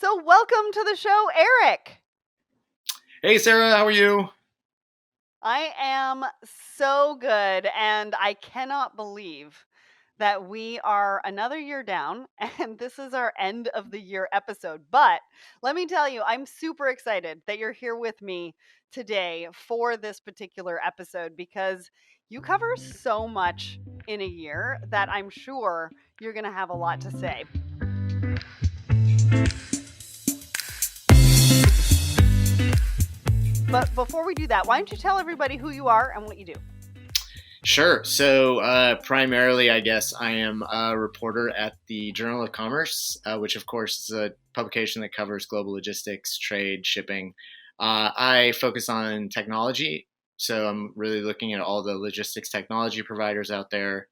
So, welcome to the show, Eric. Hey, Sarah, how are you? I am so good, and I cannot believe that we are another year down, and this is our end of the year episode. But let me tell you, I'm super excited that you're here with me today for this particular episode because you cover so much in a year that I'm sure you're going to have a lot to say. But before we do that, why don't you tell everybody who you are and what you do? Sure. So, primarily, I guess I am a reporter at the Journal of Commerce, which, of course, is a publication that covers global logistics, trade, shipping. I focus on technology. So, I'm really looking at all the logistics technology providers out there,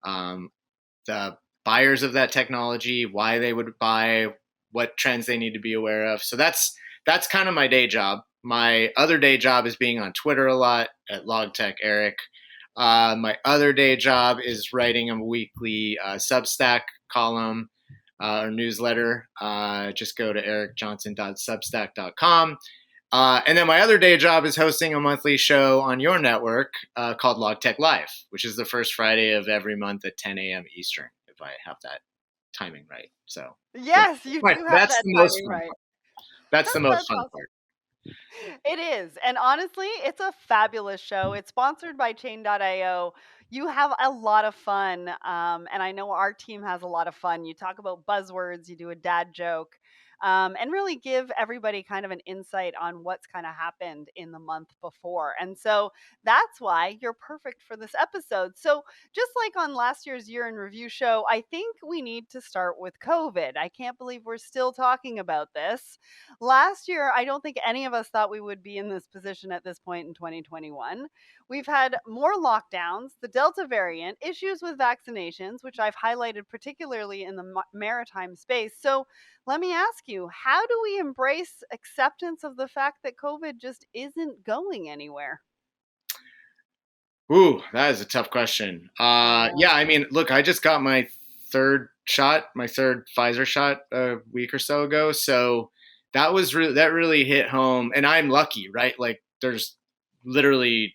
the buyers of that technology, why they would buy, what trends they need to be aware of. So, that's kind of my day job. My other day job is being on Twitter a lot at LogTech Eric. My other day job is writing a weekly Substack column or newsletter. Just go to ericjohnson.substack.com. And then my other day job is hosting a monthly show on your network called LogTech Live, which is the first Friday of every month at 10 a.m. Eastern, if I have that timing right. So Yes, you do have that's that the most timing fun right. part. That's the most That's fun awesome. part. It is. And honestly, it's a fabulous show. It's sponsored by Chain.io. You have a lot of fun. And I know our team has a lot of fun. You talk about buzzwords, you do a dad joke, and really give everybody kind of an insight on what's kind of happened in the month before. And so that's why you're perfect for this episode. So, just like on last year's year in review show, I think we need to start with COVID. I can't believe we're still talking about this. Last year, I don't think any of us thought we would be in this position at this point in 2021. We've had more lockdowns, the Delta variant, issues with vaccinations, which I've highlighted particularly in the maritime space. So let me ask you, how do we embrace acceptance of the fact that COVID just isn't going anywhere? Ooh, that is a tough question. I know. Yeah, I mean, look, I just got my third Pfizer shot a week or so ago. So that really hit home. And I'm lucky, right? Like, there's literally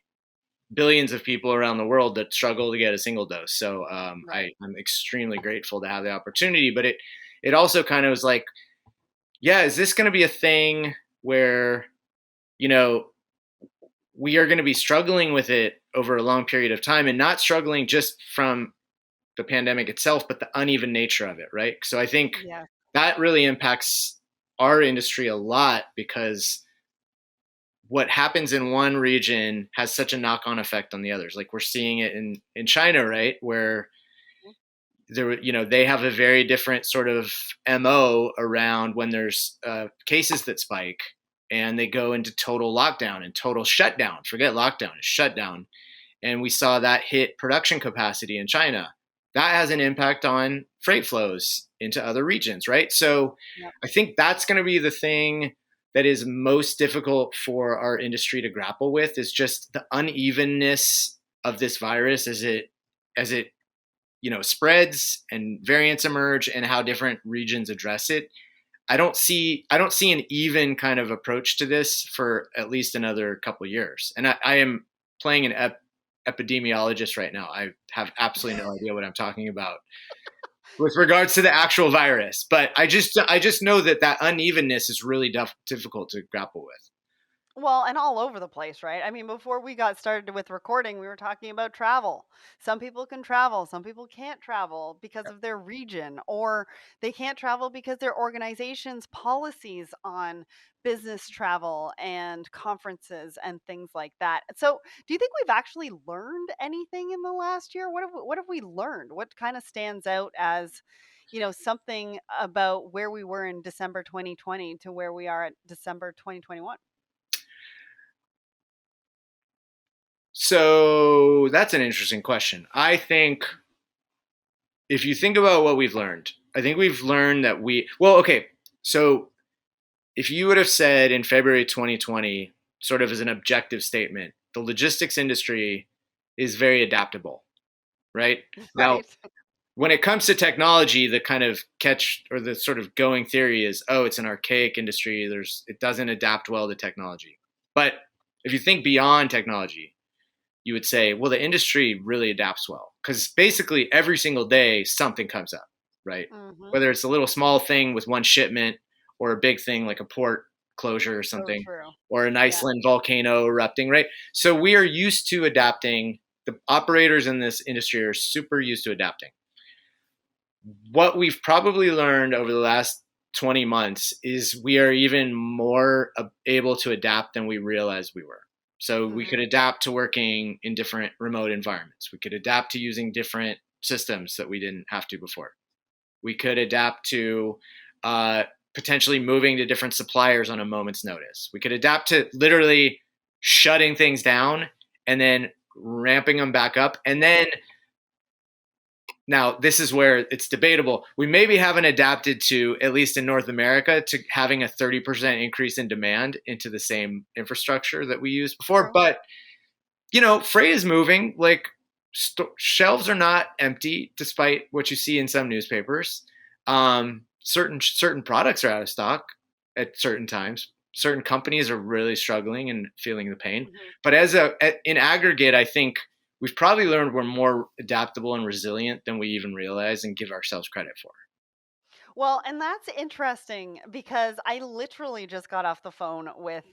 billions of people around the world that struggle to get a single dose. So Right. I'm extremely grateful to have the opportunity. But it also kind of was like, yeah, is this going to be a thing where you know we are going to be struggling with it over a long period of time and not struggling just from the pandemic itself, but the uneven nature of it, right? So I think Yeah. that really impacts our industry a lot because what happens in one region has such a knock-on effect on the others. Like we're seeing it in China, right, where they have a very different sort of mo around when there's cases that spike and they go into total lockdown and total shutdown. Forget lockdown, it's shutdown. And we saw that hit production capacity in China. That has an impact on freight flows into other regions, right? So Yep. I think that's going to be the thing that is most difficult for our industry to grapple with is just the unevenness of this virus as it spreads and variants emerge and how different regions address it. I don't see an even kind of approach to this for at least another couple of years. And I am playing an epidemiologist right now. I have absolutely no idea what I'm talking about with regards to the actual virus, but I just know that unevenness is really difficult to grapple with. Well, and all over the place, right? I mean, before we got started with recording, we were talking about travel. Some people can travel, some people can't travel because of their region, or they can't travel because their organization's policies on business travel and conferences and things like that. So, do you think we've actually learned anything in the last year? What have we learned? What kind of stands out as something about where we were in December 2020 to where we are at December 2021? So that's an interesting question. I think if you think about what we've learned, I think we've learned that okay, so if you would have said in February 2020, sort of as an objective statement, the logistics industry is very adaptable, right? Now, Right. when it comes to technology, the kind of catch or the sort of going theory is, oh, it's an archaic industry. It doesn't adapt well to technology. But if you think beyond technology, you would say, well, the industry really adapts well because basically every single day something comes up, right? Mhm. Whether it's a little small thing with one shipment or a big thing like a port closure or So something, true. or an Yeah. Iceland volcano erupting, right? So we are used to adapting. The operators in this industry are super used to adapting. What we've probably learned over the last 20 months is we are even more able to adapt than we realized we were. So we could Mhm. adapt to working in different remote environments. We could adapt to using different systems that we didn't have to before. We could adapt to uh, potentially moving to different suppliers on a moment's notice. We could adapt to literally shutting things down and then ramping them back up. And then now, this is where it's debatable. We maybe haven't adapted to, at least in North America, to having a 30% increase in demand into the same infrastructure that we used before. True. But, freight is moving. Like, shelves are not empty, despite what you see in some newspapers. Certain products are out of stock at certain times. Certain companies are really struggling and feeling the pain. Mhm. But in aggregate, I think we've probably learned we're more adaptable and resilient than we even realize and give ourselves credit for. Well, and that's interesting because I literally just got off the phone with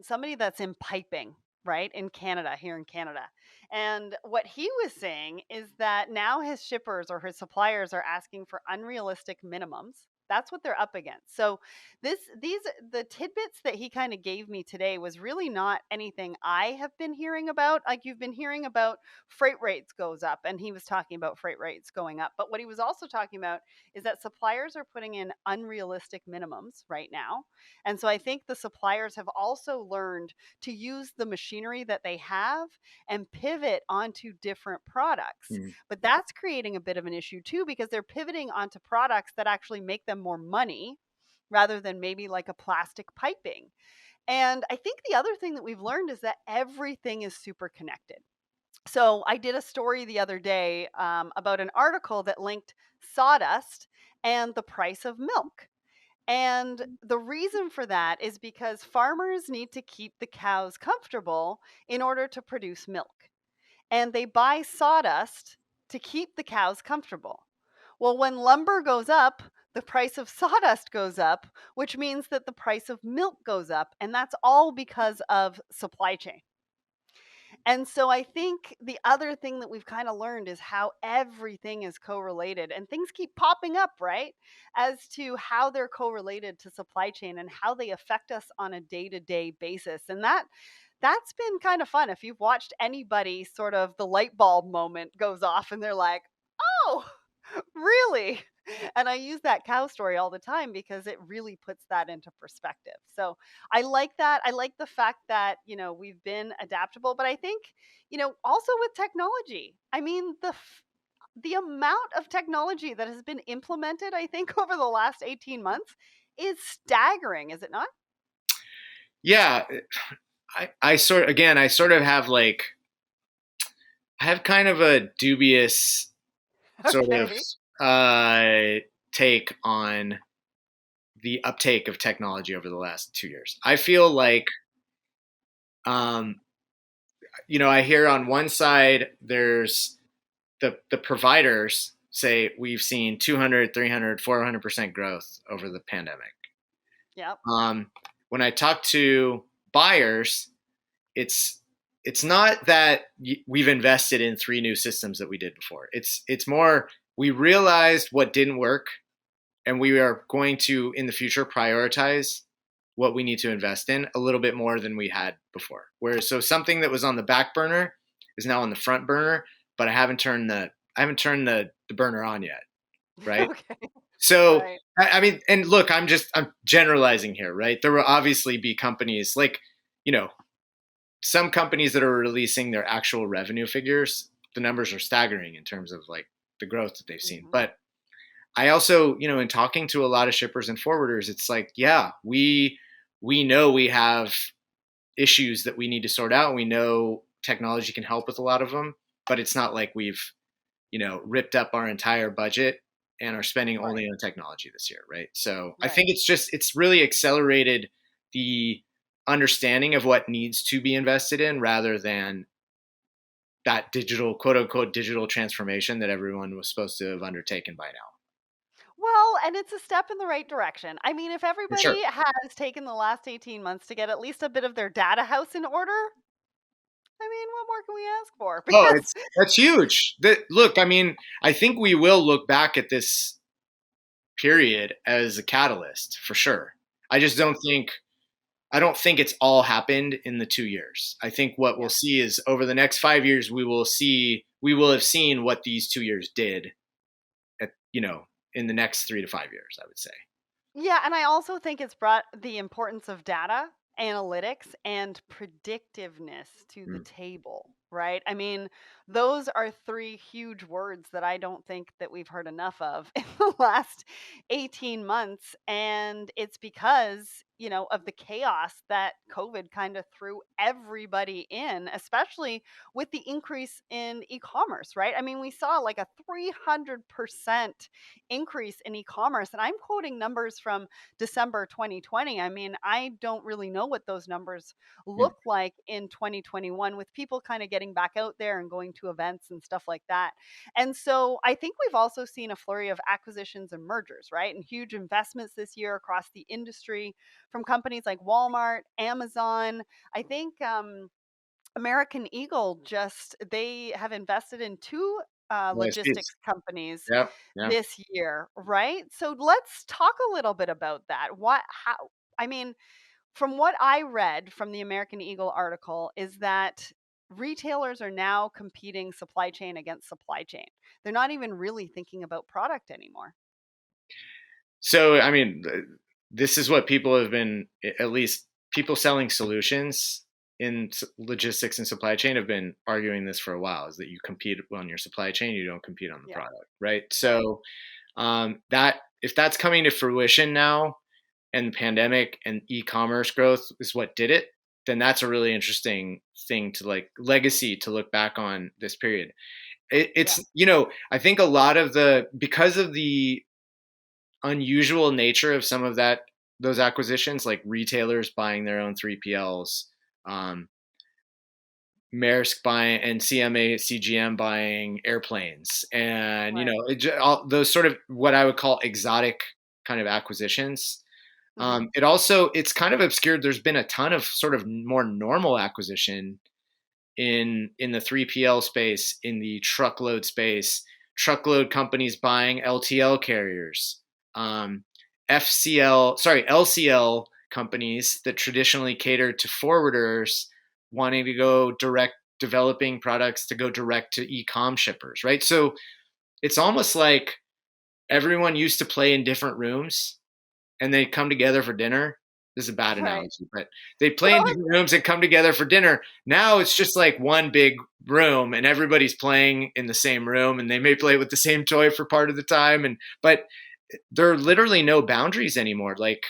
somebody that's in piping, right, in Canada, here in Canada. And what he was saying is that now his shippers or his suppliers are asking for unrealistic minimums. That's what they're up against. So the tidbits that he kind of gave me today was really not anything I have been hearing about. Like you've been hearing about freight rates goes up, and he was talking about freight rates going up. But what he was also talking about is that suppliers are putting in unrealistic minimums right now. And so I think the suppliers have also learned to use the machinery that they have and pivot onto different products. Mm. But that's creating a bit of an issue too, because they're pivoting onto products that actually make them more money rather than maybe like a plastic piping. And I think the other thing that we've learned is that everything is super connected. So I did a story the other day about an article that linked sawdust and the price of milk. And the reason for that is because farmers need to keep the cows comfortable in order to produce milk. And they buy sawdust to keep the cows comfortable. Well, when lumber goes up, the price of sawdust goes up, which means that the price of milk goes up. And that's all because of supply chain. And so I think the other thing that we've kind of learned is how everything is correlated and things keep popping up, right? As to how they're correlated to supply chain and how they affect us on a day-to-day basis. And that's been kind of fun. If you've watched anybody sort of the light bulb moment goes off and they're like, "Oh, really?" And I use that cow story all the time because it really puts that into perspective. So I like that. I like the fact that, we've been adaptable, but I think, also with technology, I mean, the amount of technology that has been implemented, I think, over the last 18 months is staggering, is it not? Yeah, I sort of have like, I have kind of a dubious sort of Okay. take on the uptake of technology over the last 2 years. I feel like, um, I hear on one side there's the providers say we've seen 200, 300, 400% growth over the pandemic. Yep. Um, when I talk to buyers, it's it's not that we've invested in 3 new systems that we did before. It's more we realized what didn't work, and we are going to in the future prioritize what we need to invest in a little bit more than we had before. Whereas so something that was on the back burner is now on the front burner, but I haven't turned the burner on yet, right? Okay. So Right. I mean, and look, I'm generalizing here, right? There will obviously be companies like, you know, some companies that are releasing their actual revenue figures. The numbers are staggering in terms of like the growth that they've seen. Hmm. But I also, in talking to a lot of shippers and forwarders, it's like, yeah, we know we have issues that we need to sort out. We know technology can help with a lot of them, but it's not like we've ripped up our entire budget and are spending Right. only on technology this year, right? So I Right. think it's really accelerated the understanding of what needs to be invested in rather than that digital, quote unquote, digital transformation that everyone was supposed to have undertaken by now. Well, and it's a step in the right direction. I mean, if For sure. everybody has taken the last 18 months to get at least a bit of their data house in order, I mean, what more can we ask for? Oh, Because that's huge. Look, I mean, I think we will look back at this period as a catalyst for sure. I just yeah, don't think it's all happened in the 2 years. I think what we'll yeah. see is over the next 5 years, we will have seen what these 2 years did at, in the next 3 to 5 years, I would say. Yeah, and I also think it's brought the importance of data, analytics, and predictiveness to the Mm. table, right? I mean, those are three huge words that I don't think that we've heard enough of in the last 18 months. And it's because, of the chaos that COVID kind of threw everybody in, especially with the increase in e-commerce, right? I mean, we saw like a 300% increase in e-commerce, and I'm quoting numbers from December 2020. I mean, I don't really know what those numbers Mm. look like in 2021 with people kind of getting back out there and going to events and stuff like that. And so I think we've also seen a flurry of acquisitions and mergers, right? And huge investments this year across the industry from companies like Walmart, Amazon. I think American Eagle just they have invested in two OSPs. logistics companies Yeah. Yeah. this year, right? So let's talk a little bit about that. I mean, from what I read from the American Eagle article is that retailers are now competing supply chain against supply chain. They're not even really thinking about product anymore. So, I mean, this is what people have been, at least people selling solutions in logistics and supply chain have been arguing this for a while, is that you compete on your supply chain, you don't compete on the Yeah, product, right? right. So, that if that's coming to fruition now, and the pandemic and e-commerce growth is what did it, then that's a really interesting thing to like legacy to look back on this period. Yeah, It's I think a lot of the because of the unusual nature of some of those acquisitions, like retailers buying their own 3PLs, um, Maersk buying and CMA CGM buying airplanes, and right. all those sort of what I would call exotic kind of acquisitions. Mhm. It's kind of obscured. There's been a ton of sort of more normal acquisition in the 3PL space, in the truckload space, truckload companies buying LTL carriers, um, LCL companies that traditionally catered to forwarders wanting to go direct, developing products to go direct to e-com shippers, right? So it's almost like everyone used to play in different rooms and they come together for dinner. This is a bad Right. analogy, but they play in No, different rooms and come together for dinner. Now it's just like one big room and everybody's playing in the same room and they may play with the same toy for part of the time. But there are literally no boundaries anymore. Like,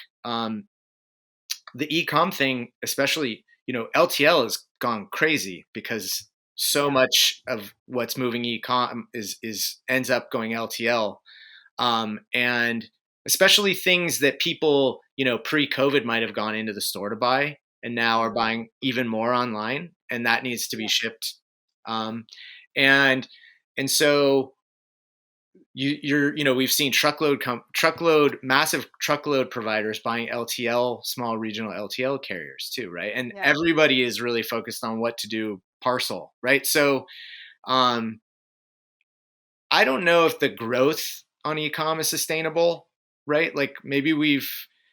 the e-com thing, especially, LTL has gone crazy because so yeah. much of what's moving e-com is ends up going LTL, and especially things that people pre-COVID might have gone into the store to buy and now are Mhm. buying even more online, and that needs to be Yeah. shipped, um, and and so we've seen truckload massive truckload providers buying LTL, small regional LTL carriers too, right? And Yeah. everybody is really focused on what to do parcel, right? So, um, I don't know if the growth on e-com is sustainable, right? Like maybe we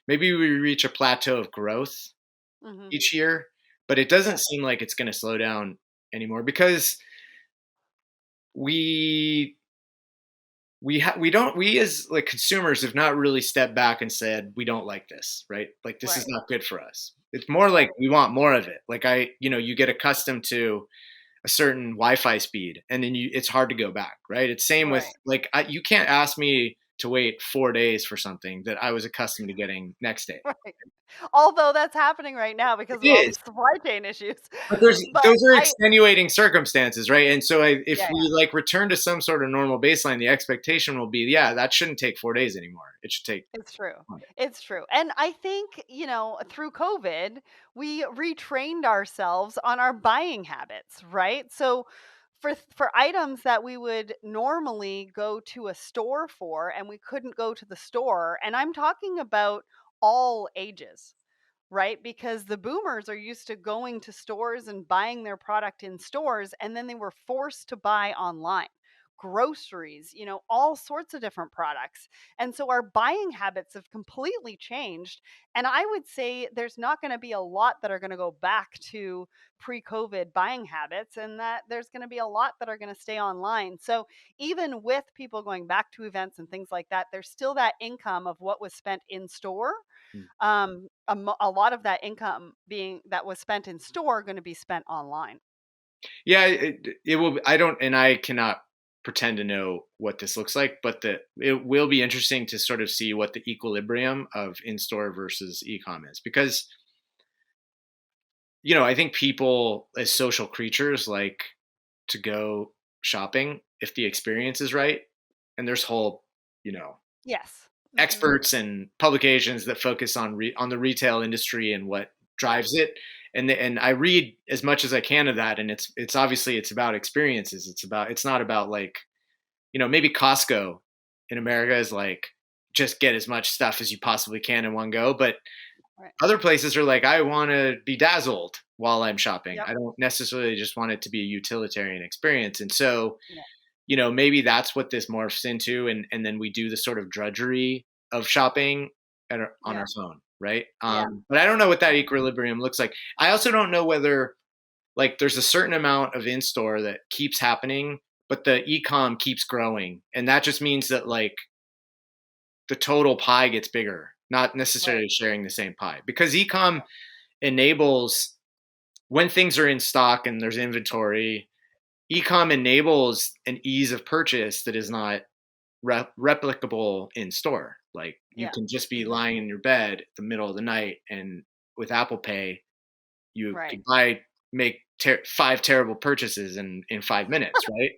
reach a plateau of growth Mhm. each year, but it Yeah. doesn't seem like it's going to slow down anymore because we we as like consumers have not really stepped back and said we don't like this, right? Like this is Right. not good for us. It's more like Right. we want more of it. Like you get accustomed to a certain Wi-Fi speed, and then it's hard to go back, right? It's same with Right. like you can't ask me to wait 4 days for something that I was accustomed to getting next day. Right. Although that's happening right now It because of all is. these supply chain issues. But there's But those are I extenuating circumstances, right? And so if yeah, we yeah. like return to some sort of normal baseline, the expectation will be, yeah, that shouldn't take 4 days anymore. It should take It's true. Monday. It's true. And I think, through COVID, we retrained ourselves on our buying habits, right? So for items that we would normally go to a store for and we couldn't go to the store, and I'm talking about all ages, right? Because the boomers are used to going to stores and buying their product in stores, and then they were forced to buy online. Groceries, all sorts of different products. And so our buying habits have completely changed. And I would say there's not going to be a lot that are going to go back to pre COVID buying habits, and that there's going to be a lot that are going to stay online. So even with people going back to events and things like that, there's still that income of what was spent in store, a lot of that income being that was spent in store going to be spent online. Yeah, it will. I don't, and I cannot pretend to know what this looks like, but it will be interesting to sort of see what the equilibrium of in store versus e-com is, because I think people as social creatures like to go shopping if the experience is right, and there's whole Yes. Hmm. experts and publications that focus on on the retail industry and what Yeah. drives it. And I read as much as I can of that, and it's obviously it's about experiences. It's not about like maybe Costco in America is like just get as much stuff as you possibly can in one go, but Right. other places are like I want to be dazzled while I'm shopping. Yep. I don't necessarily just want it to be a utilitarian experience. And so Yeah. maybe that's what this morphs into, and then we do the sort of drudgery of shopping on Yeah. our phone, right? Yeah. But I don't know what that equilibrium looks like. I also don't know whether like there's a certain amount of in store that keeps happening, but the e-com keeps growing, and that just means that like the total pie gets bigger, not Right. necessarily sharing the same pie, because e-com enables when things are in stock and there's inventory. E-com enables an ease of purchase that is not replicable in store. Like you Yeah. can just be Hmm. lying in your bed the middle of the night, and with Apple Pay, you Right. can make 5 terrible purchases in 5 minutes, right?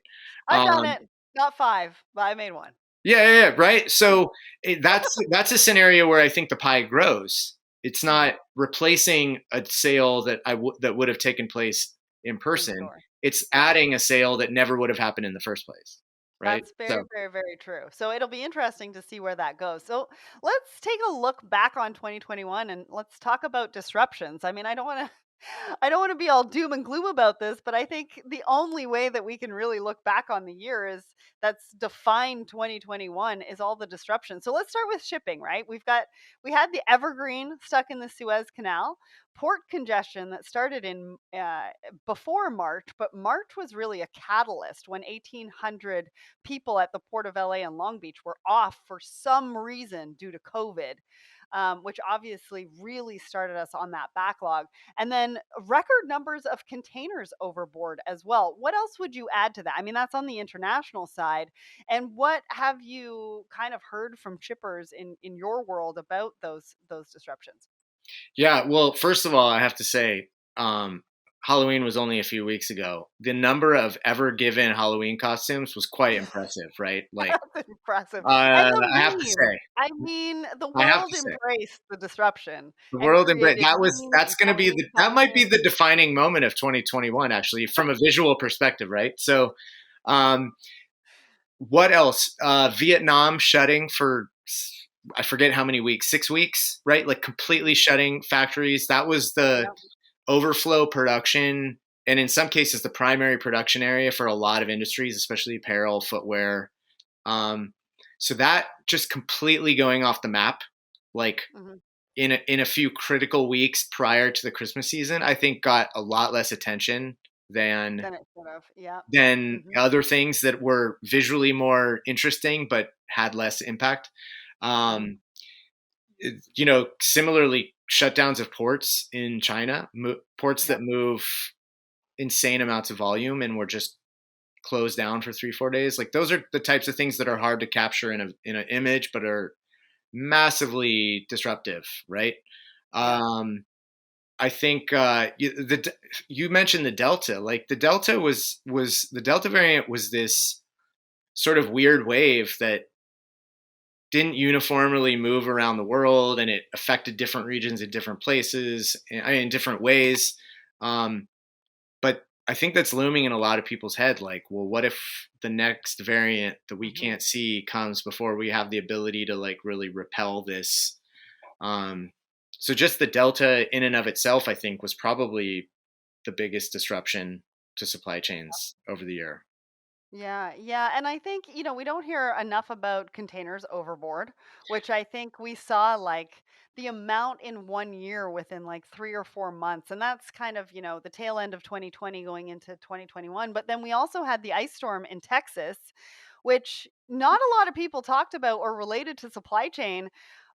I've done Um, it. Not five, but I made one. yeah, yeah, yeah, right. So that's a scenario where I think the pie grows. It's Hmm. not replacing a sale that would have taken place in In person. store. It's Yeah. adding a sale that never would have happened in the first place, right? That's very, So very, very true. So it'll be interesting to see where that goes. So let's take a look back on 2021 and let's talk about disruptions. I mean, I don't want to I don't want to be all doom and gloom about this, but I think the only way that we can really look back on the year is that's defined 2021 is all the disruption. So let's start with shipping, right? We had the Evergreen stuck in the Suez Canal, port congestion that started in before March, but March was really a catalyst when 1,800 people at the port of LA and Long Beach were off for some reason due to COVID. Which obviously really started us on that backlog. And then record numbers of containers overboard as well. What else would you add to that? I mean, that's on the international side. And what have you kind of heard from shippers in your world about those disruptions? yeah, well, first of all, I have to say, Halloween was only a few weeks ago. The number of ever given Halloween costumes was quite impressive, right? Like, That's impressive. And the I have to memes. say, I mean, the I have world to say, embraced the disruption the and world embrace created memes that's and going to be Halloween that might be costumes. the defining moment of 2021, actually, from a visual perspective, right? So, um, what else? Vietnam shutting for I forget how many weeks, 6 weeks, right? Like completely shutting factories. That was the Yep. overflow production, and in some cases, the primary production area for a lot of industries, especially apparel, footwear. Um, so that just completely going off the map, like Hmm. in a few critical weeks prior to the Christmas season, I think got a lot less attention than Then it should have. Yeah. than Hmm. other things that were visually more interesting but had less impact. Hmm. Um, similarly, shutdowns of ports in China, ports that Yep. move insane amounts of volume and were just closed down for 3 4 days. Like those are the types of things that are hard to capture in an image, but are massively disruptive, right? Yeah. Um, I think you mentioned the Delta. Like the Delta variant was this sort of weird wave that didn't uniformly move around the world, and it affected different regions in different places, in different ways. Um, but I think that's looming in a lot of people's head. Like, well, what if the next variant that we Hmm. can't see comes before we have the ability to like really repel this? Um, so just the Delta in and of itself, I think, was probably the biggest disruption to supply chains over the year. Yeah, yeah. And I think, we don't hear enough about containers overboard, which I think we saw like the amount in 1 year within like 3 or 4 months. And that's kind of, the tail end of 2020 going into 2021. But then we also had the ice storm in Texas, which not a lot of people talked about or related to supply chain.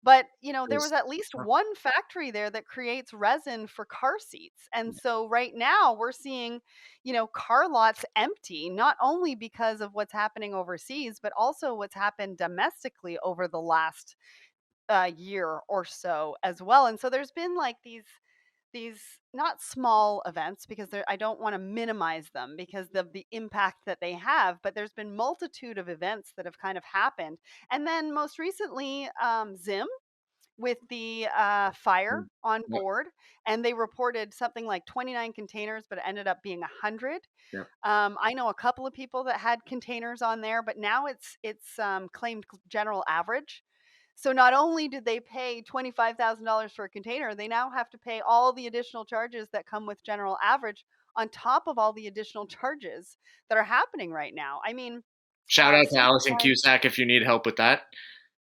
But, It there was was at least one factory there that creates resin for car seats. And so right now we're seeing car lots empty, not only because of what's happening overseas, but also what's happened domestically over the last year or so as well. And so there's been like these not small events because I don't want to minimize them because of the impact that they have, but there's been multitude of events that have kind of happened. And then most recently, Zim with the fire on Yep, board, and they reported something like 29 containers, but it ended up being 100. yep. I know a couple of people that had containers on there, but now it's claimed general average. So not only did they pay $25,000 for a container, they now have to pay all the additional charges that come with general average on top of all the additional charges that are happening right now. I mean, Shout out to steam Allison supply. Cusack if you need help with that.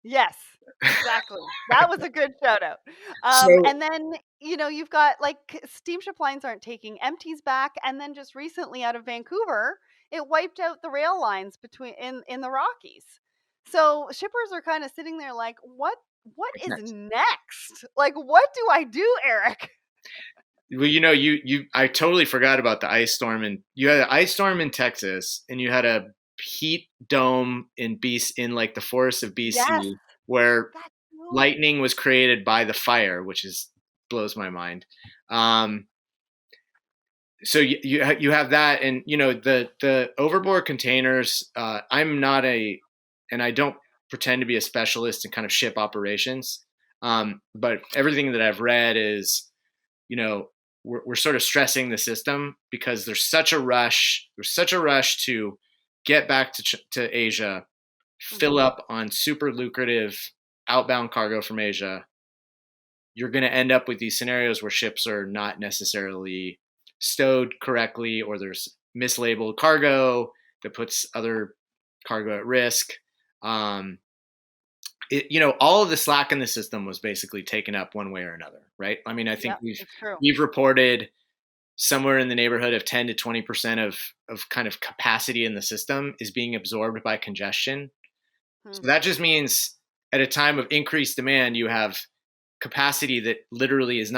Yes, exactly. That was a good shout out. So And then, you've got like steamship lines aren't taking empties back. And then just recently out of Vancouver, it wiped out the rail lines between in the Rockies. So shippers are kind of sitting there like, what what's is next? next? Like, what do I do, Eric? Well, you I totally forgot about the ice storm, and you had an ice storm in Texas, and you had a heat dome in like the forests of Yes, BC where that too. lightning was created by the fire, which is blows my mind. Um, so you have that, and the overboard containers. I'm not a, and I don't pretend to be a specialist in kind of ship operations. But everything that I've read is, you know, we're sort of stressing the system because there's such a rush. There's such a rush to get back to Asia, fill Hmm. up on super lucrative outbound cargo from Asia. You're going to end up with these scenarios where ships are not necessarily stowed correctly, or there's mislabeled cargo that puts other cargo at risk. Um, all of the slack in the system was basically taken up one way or another, right? I mean, I think Yep, it's true. we've reported somewhere in the neighborhood of 10 to 20% of kind of capacity in the system is being absorbed by congestion. Hmm. So that just means at a time of increased demand, you have capacity that literally is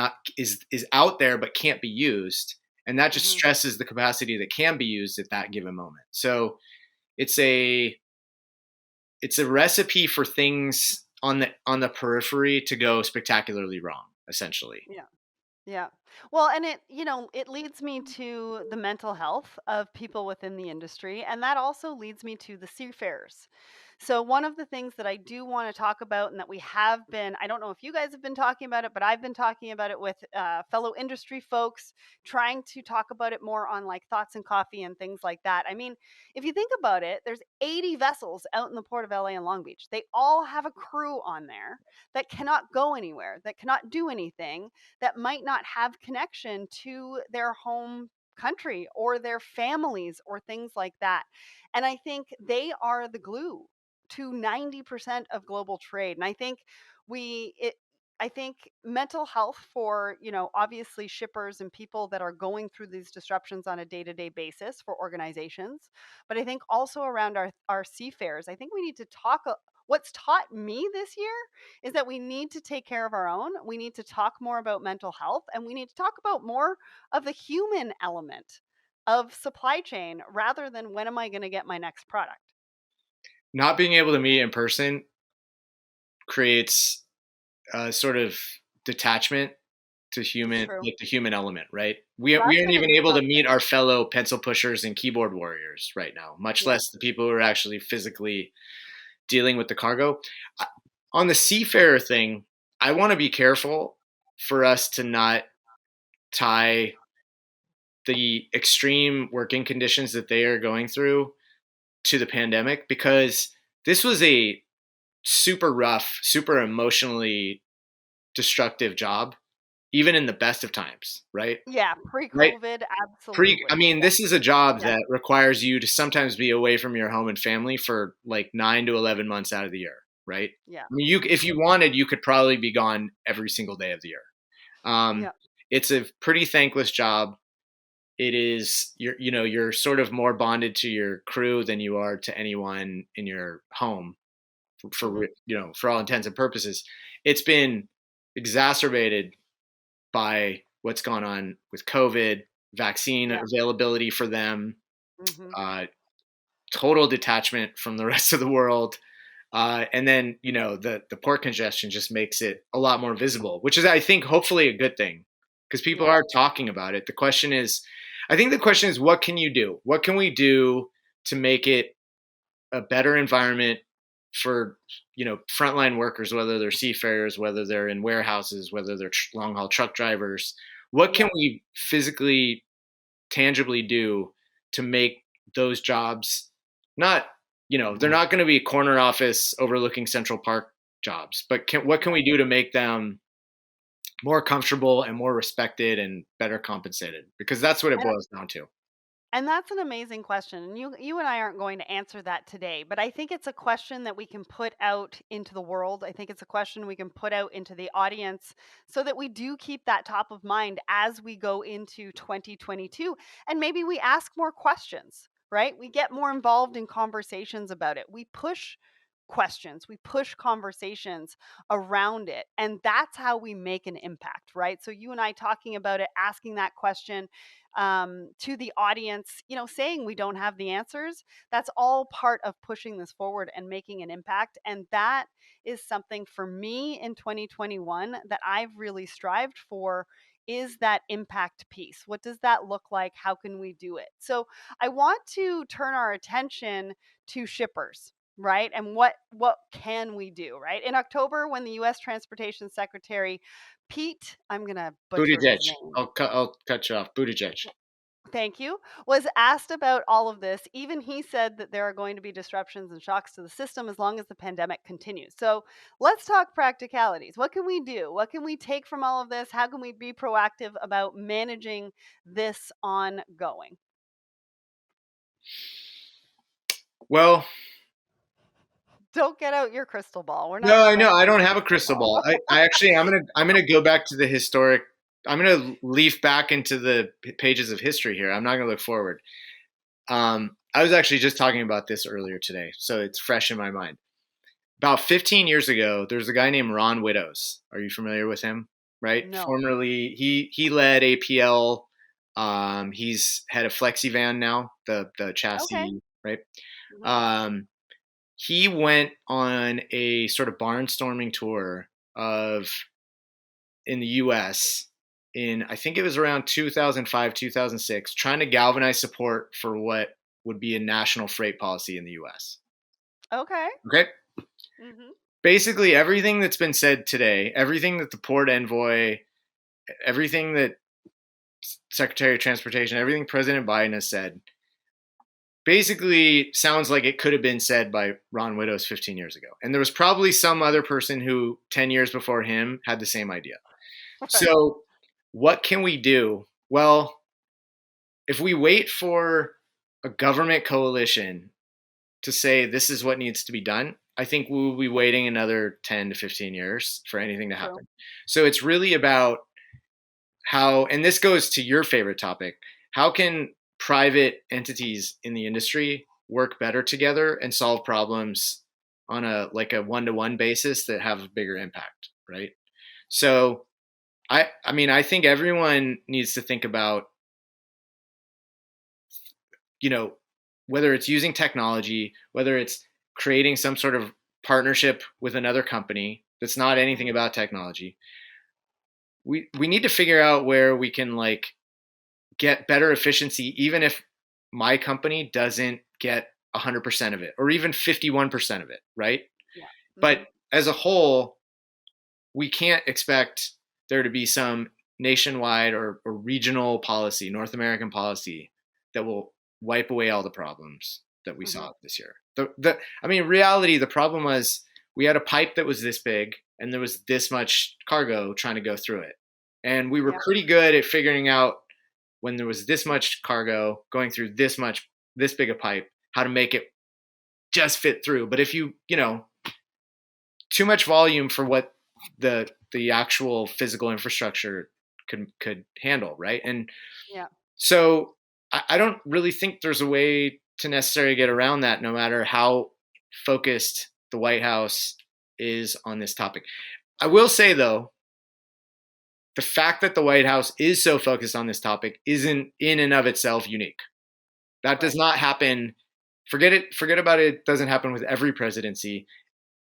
out there but can't be used, and that just Hmm. stresses the capacity that can be used at that given moment. So it's a it's a recipe for things on the periphery to go spectacularly wrong, essentially. Yeah. Yeah. Well, and it leads me to the mental health of people within the industry, and that also leads me to the seafarers. So one of the things that I do want to talk about, and that we have been, I don't know if you guys have been talking about it, but I've been talking about it with fellow industry folks, trying to talk about it more on like thoughts and coffee and things like that. I mean, if you think about it, there's 80 vessels out in the port of LA and Long Beach. They all have a crew on there that cannot go anywhere, that cannot do anything, that might not have connection to their home country or their families or things like that. And I think they are the glue to 90% of global trade. And I think we it I think mental health for, obviously shippers and people that are going through these disruptions on a day-to-day basis for organizations, but I think also around our seafarers, I think we need to talk. What's taught me this year is that we need to take care of our own. We need to talk more about mental health, and we need to talk about more of the human element of supply chain rather than when am I going to get my next product. Not being able to meet in person creates a sort of detachment It's human, true. like the human element, right? We That's aren't going to even be able to meet something. our fellow pencil pushers and keyboard warriors right now, much Yeah. less the people who are actually physically dealing with the cargo. On the seafarer thing, I want to be careful for us to not tie the extreme working conditions that they are going through to the pandemic, because this was a super rough, super emotionally destructive job, even in the best of times, right? Yeah, Right? pre-COVID, I absolutely. mean, this is a job Yeah. that requires you to sometimes be away from your home and family for like 9 to 11 months out of the year, right? Yeah. I mean, if you wanted, you could probably be gone every single day of the year. Um, Yeah. it's a pretty thankless job. It is, you're sort of more bonded to your crew than you are to anyone in your home Mhm. for all intents and purposes. It's been exacerbated by what's gone on with COVID, vaccine Yeah. availability for them, Mhm. uh, total detachment from the rest of the world. And then, the port congestion just makes it a lot more visible, which is, I think, hopefully a good thing, because people Yeah. are talking about it. I think the question is, what can you do? What can we do to make it a better environment for, frontline workers, whether they're seafarers, whether they're in warehouses, whether they're long haul truck drivers? What can Yeah. we physically, tangibly do to make those jobs not, they're not going to be corner office overlooking Central Park jobs, but what can Yeah. we do to make them more comfortable and more respected and better compensated? Because that's what it And boils down to. and that's an amazing question. And you and I aren't going to answer that today, but I think it's a question that we can put out into the world. I think it's a question we can put out into the audience so that we do keep that top of mind as we go into 2022, and maybe we ask more questions, right? We get more involved in conversations about it. We push questions, we push conversations around it, and that's how we make an impact, right? So you and I talking about it, asking that question to the audience, saying we don't have the answers. That's all part of pushing this forward and making an impact. And that is something for me in 2021 that I've really strived for, is that impact piece. What does that look like? How can we do it? So I want to turn our attention to shippers, right? And what can we do, right? In October, when the US Transportation Secretary Pete, I'm going to butcher his Buttigieg. name. I'll cut you off. Buttigieg. Thank you, was asked about all of this. Even he said that there are going to be disruptions and shocks to the system as long as the pandemic continues. So let's talk practicalities. What can we do? What can we take from all of this? How can we be proactive about managing this ongoing? Well, Don't get out your crystal ball. We're not no, I know I expecting don't a have a crystal crystal ball. ball. I actually, I'm gonna go back to the historic. I'm gonna leaf back into the pages of history here. I'm not gonna look forward. I was actually just talking about this earlier today, so it's fresh in my mind. About 15 years ago, there's a guy named Ron Widows. Are you familiar with him? Right? No. Formerly, he led APL. He's head of FlexiVan now, the Okay. chassis, right? Mhm. Um, he went on a sort of barnstorming tour of in the U.S. in, I think it was around 2005, 2006, trying to galvanize support for what would be a national freight policy in the U.S. Okay. Okay, Mhm. basically everything that's been said today, everything that the port envoy, everything that Secretary of Transportation, everything President Biden has said, basically sounds like it could have been said by Ron Widows 15 years ago. And there was probably some other person who 10 years before him had the same idea. Right. So, what can we do? Well, if we wait for a government coalition to say this is what needs to be done, I think we will be waiting another 10 to 15 years for anything to True. happen. So, it's really about how, and this goes to your favorite topic, how can private entities in the industry work better together and solve problems on a one-to-one basis that have a bigger impact, right? So I mean I think everyone needs to think about, you know whether it's using technology, whether it's creating some sort of partnership with another company that's not anything Mhm. about technology, we need to figure out where we can like get better efficiency, even if my company doesn't get 100% of it or even 51% of it, right? Yeah. But Mhm. as a whole, we can't expect there to be some nationwide or regional policy, North American policy, that will wipe away all the problems that we Mhm. saw this year. I mean, reality, the problem was we had a pipe that was this big and there was this much cargo trying to go through it. And we were Yeah. pretty good at figuring out when there was this much cargo going through this big a pipe, how to make it just fit through. But if too much volume for what the actual physical infrastructure could handle, right? And Yeah. so I don't really think there's a way to necessarily get around that, no matter how focused the White House is on this topic. I will say though, the fact that the White House is so focused on this topic isn't in and of itself unique. That does Right. not happen. Forget about it. It doesn't happen with every presidency.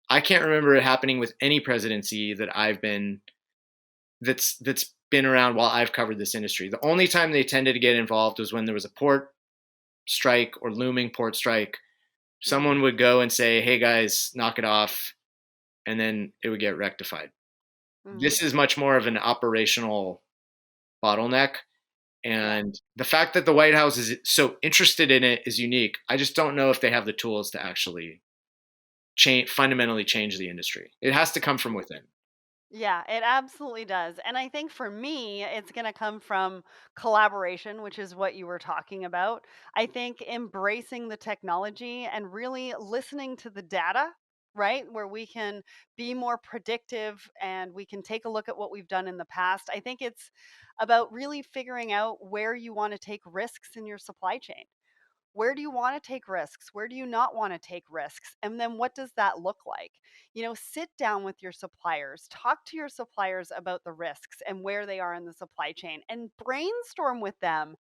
I can't remember it happening with any presidency that I've been that's been around while I've covered this industry. The only time they tended to get involved was when there was a port strike or looming port strike. Mhm. Someone would go and say, "Hey guys, knock it off," and then it would get rectified. Mhm. This is much more of an operational bottleneck, Yeah. and the fact that the White House is so interested in it is unique. I just don't know if they have the tools to actually fundamentally change the industry. It has to come from within. Yeah, it absolutely does. And I think for me, it's going to come from collaboration, which is what you were talking about. I think embracing the technology and really listening to the data, right? Where we can be more predictive and we can take a look at what we've done in the past. I think it's about really figuring out where you want to take risks in your supply chain. Where do you want to take risks? Where do you not want to take risks? And then what does that look like? Sit down with your suppliers, talk to your suppliers about the risks and where they are in the supply chain and brainstorm with them.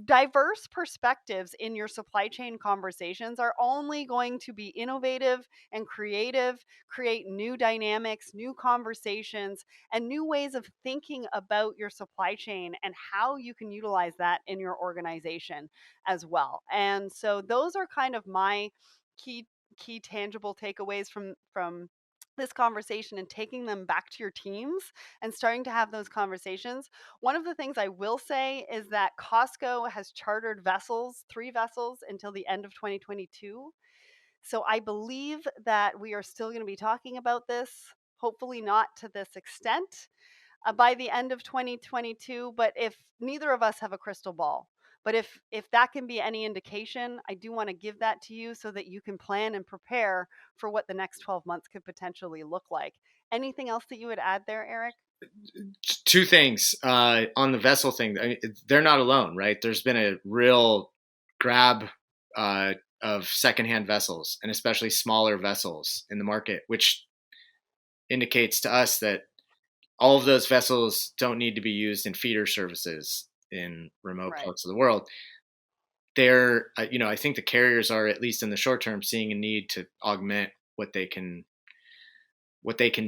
Diverse perspectives in your supply chain conversations are only going to be innovative and creative, create new dynamics, new conversations, and new ways of thinking about your supply chain and how you can utilize that in your organization as well. And so those are kind of my key key tangible takeaways from this conversation and taking them back to your teams and starting to have those conversations. One of the things I will say is that Costco has chartered vessels, 3 vessels until the end of 2022. So I believe that we are still going to be talking about this, hopefully not to this extent, by the end of 2022. But if neither of us have a crystal ball, but if that can be any indication, I do want to give that to you so that you can plan and prepare for what the next 12 months could potentially look like. Anything else that you would add there, Eric? Two things on the vessel thing. I mean, they're not alone, right? There's been a real grab uh, of secondhand vessels, and especially smaller vessels in the market, which indicates to us that all of those vessels don't need to be used in feeder services in remote Right. parts of the world. I think the carriers are, at least in the short term, seeing a need to augment what they can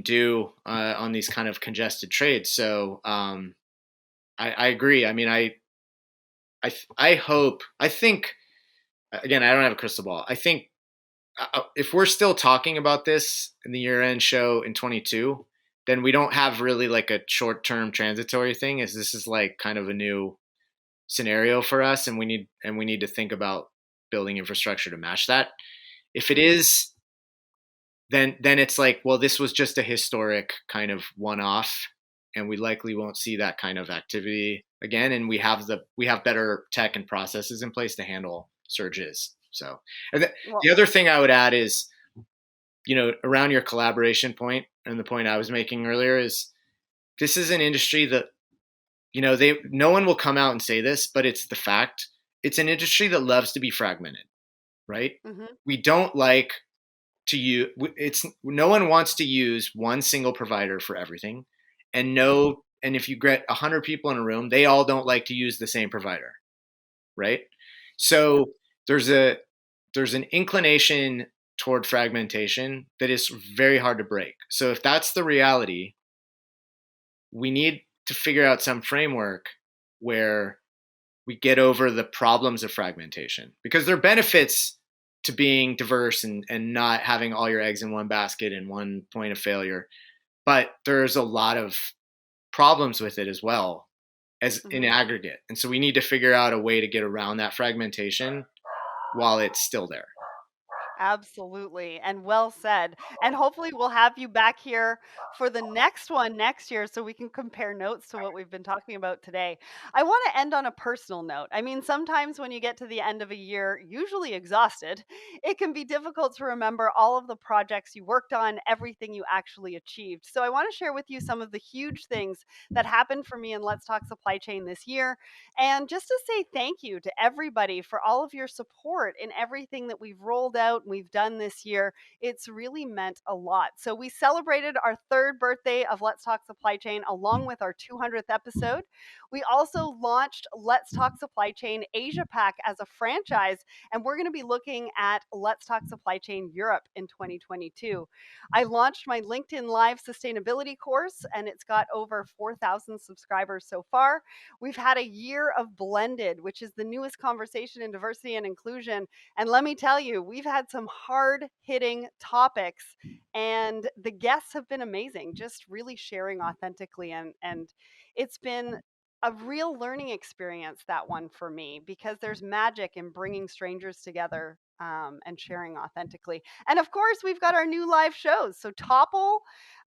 do on these kind of congested trades. So I agree. I mean, I hope. I think, again, I don't have a crystal ball. I think if we're still talking about this in the year-end show in 22, then we don't have really like a short-term transitory thing. As this is like kind of a new scenario for us, and we need to think about building infrastructure to match that. If it Hmm. is, then it's like, well, this was just a historic kind of one-off, and we likely won't see that kind of activity again. And we have better tech and processes in place to handle surges. So, and Well, the other thing I would add is, around your collaboration point and the point I was making earlier is this is an industry that, they no one will come out and say this, but it's the fact. It's an industry that loves to be fragmented, right? hmm We don't like to use it's no one wants to use one single provider for everything, and hmm if you get 100 people in a room, they all don't like to use the same provider, right? yeah, So there's an inclination toward fragmentation that is very hard to break. So if that's the reality, we need to figure out some framework where we get over the problems of fragmentation, because there are benefits to being diverse and not having all your eggs in one basket and one point of failure. But there's a lot of problems with it as well as in Mhm. aggregate. And so we need to figure out a way to get around that fragmentation while it's still there. Absolutely, and well said. And hopefully we'll have you back here for the next one next year so we can compare notes to what we've been talking about today. I want to end on a personal note. I mean, sometimes when you get to the end of a year, usually exhausted, it can be difficult to remember all of the projects you worked on, everything you actually achieved. So I want to share with you some of the huge things that happened for me in Let's Talk Supply Chain this year, and just to say thank you to everybody for all of your support in everything that we've rolled out and we've done this year. It's really meant a lot. So, we celebrated our third birthday of Let's Talk Supply Chain along with our 200th episode. We also launched Let's Talk Supply Chain Asia Pac as a franchise, and we're going to be looking at Let's Talk Supply Chain Europe in 2022. I launched my LinkedIn Live sustainability course, and it's got over 4,000 subscribers so far. We've had a year of Blended, which is the newest conversation in diversity and inclusion. And let me tell you, we've had some hard hitting topics, and the guests have been amazing, just really sharing authentically. And it's been a real learning experience, that one for me, because there's magic in bringing strangers together. And sharing authentically. And of course, we've got our new live shows. So, Topple,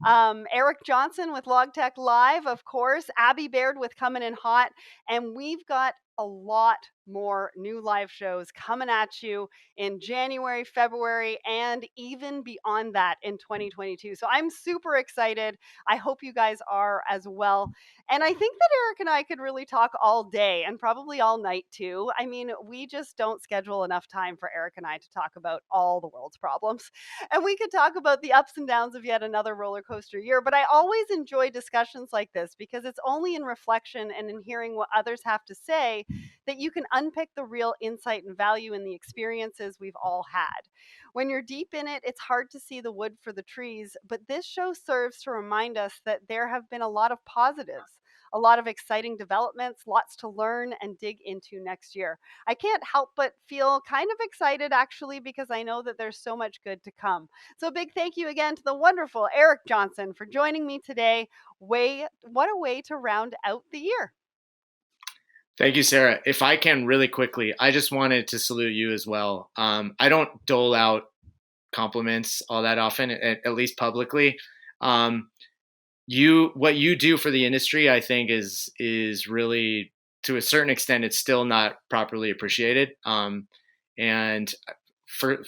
Eric Johnson with LogTech Live, of course, Abby Baird with Coming in Hot, and we've got a lot more new live shows coming at you in January, February, and even beyond that in 2022. So I'm super excited. I hope you guys are as well. And I think that Eric and I could really talk all day and probably all night too. I mean, we just don't schedule enough time for Eric and I to talk about all the world's problems. And we could talk about the ups and downs of yet another roller coaster year. But I always enjoy discussions like this because it's only in reflection and in hearing what others have to say that you can unpick the real insight and value in the experiences we've all had. When you're deep in it, it's hard to see the wood for the trees, but this show serves to remind us that there have been a lot of positives, a lot of exciting developments, lots to learn and dig into next year. I can't help but feel kind of excited actually because I know that there's so much good to come. So, a big thank you again to the wonderful Eric Johnson for joining me today. What a way to round out the year. Thank you, Sarah. If I can really quickly, I just wanted to salute you as well. I don't dole out compliments all that often, at least publicly. Um, what you do for the industry, I think, is really, to a certain extent, it's still not properly appreciated. And for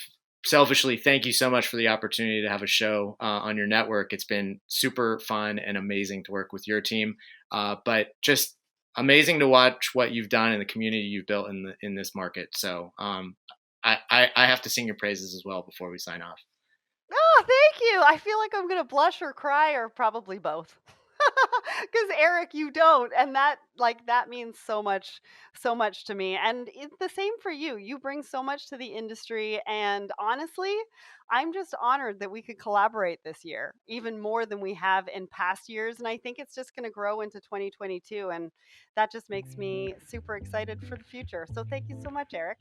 selfishly, thank you so much for the opportunity to have a show on your network. It's been super fun and amazing to work with your team, but just amazing to watch what you've done and the community you've built in this market. So I have to sing your praises as well before we sign off. Oh, thank you. I feel like I'm gonna blush or cry or probably both. Because Eric, you don't, and that means so much to me. And it's the same for you. You bring so much to the industry, and honestly, I'm just honored that we could collaborate this year, even more than we have in past years. And I think it's just going to grow into 2022, and that just makes me super excited for the future. So thank you so much, Eric.